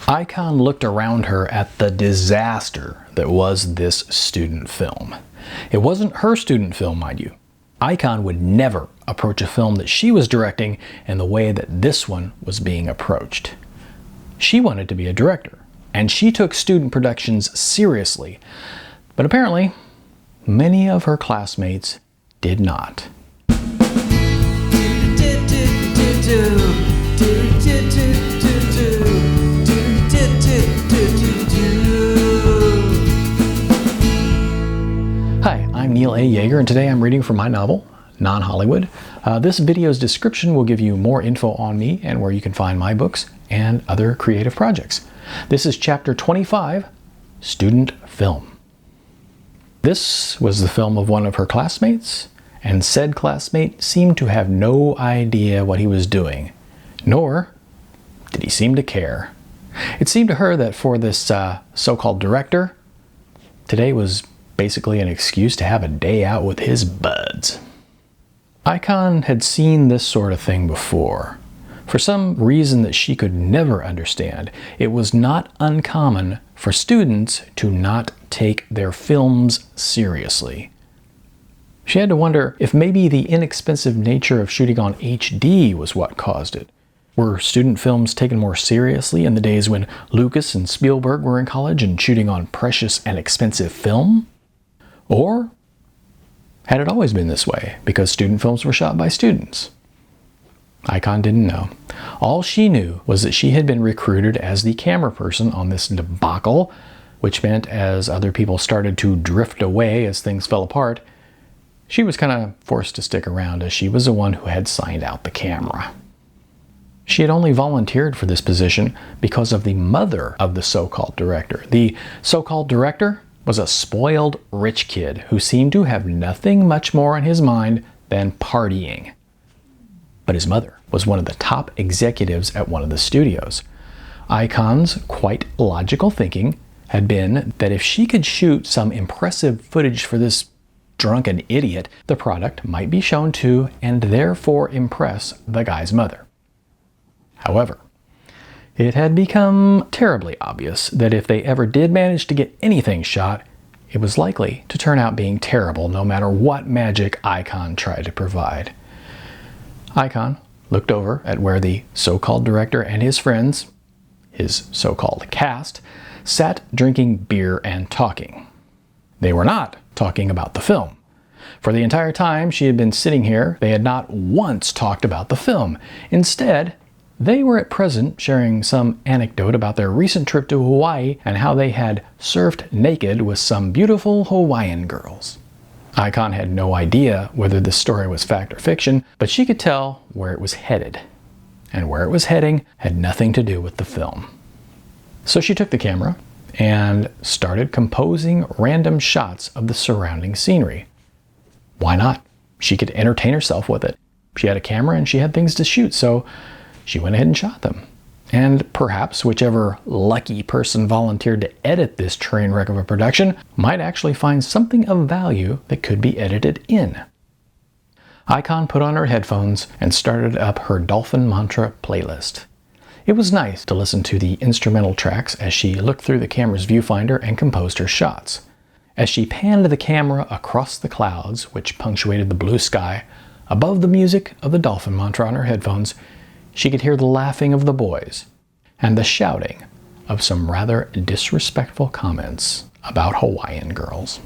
Icon looked around her at the disaster that was this student film. It wasn't her student film, mind you. Icon would never approach a film that she was directing in the way that this one was being approached. She wanted to be a director, and she took student productions seriously. But apparently, many of her classmates did not. Hi, I'm Neil A. Yeager, and today I'm reading from my novel, Non-Hollywood. This video's description will give you more info on me and where you can find my books and other creative projects. This is chapter 25, Student Film. This was the film of one of her classmates, and said classmate seemed to have no idea what he was doing, nor did he seem to care. It seemed to her that for this so-called director, today was basically an excuse to have a day out with his buds. Icon had seen this sort of thing before. For some reason that she could never understand, it was not uncommon for students to not take their films seriously. She had to wonder if maybe the inexpensive nature of shooting on HD was what caused it. Were student films taken more seriously in the days when Lucas and Spielberg were in college and shooting on precious and expensive film? Or had it always been this way because student films were shot by students? Icon didn't know. All she knew was that she had been recruited as the camera person on this debacle, which meant as other people started to drift away as things fell apart, she was kind of forced to stick around as she was the one who had signed out the camera. She had only volunteered for this position because of the mother of the so-called director. The so-called director was a spoiled rich kid who seemed to have nothing much more on his mind than partying. But his mother was one of the top executives at one of the studios. Icon's quite logical thinking had been that if she could shoot some impressive footage for this drunken idiot, the product might be shown to and therefore impress the guy's mother. However, it had become terribly obvious that if they ever did manage to get anything shot, it was likely to turn out being terrible no matter what magic Icon tried to provide. Icon looked over at where the so-called director and his friends, his so-called cast, sat drinking beer and talking. They were not talking about the film. For the entire time she had been sitting here, they had not once talked about the film. Instead, they were at present sharing some anecdote about their recent trip to Hawaii and how they had surfed naked with some beautiful Hawaiian girls. Icon had no idea whether this story was fact or fiction, but she could tell where it was headed. And where it was heading had nothing to do with the film. So she took the camera and started composing random shots of the surrounding scenery. Why not? She could entertain herself with it. She had a camera and she had things to shoot, so she went ahead and shot them. And perhaps whichever lucky person volunteered to edit this train wreck of a production might actually find something of value that could be edited in. Icon put on her headphones and started up her Dolphin Mantra playlist. It was nice to listen to the instrumental tracks as she looked through the camera's viewfinder and composed her shots. As she panned the camera across the clouds, which punctuated the blue sky, above the music of the Dolphin Mantra on her headphones, she could hear the laughing of the boys and the shouting of some rather disrespectful comments about Hawaiian girls.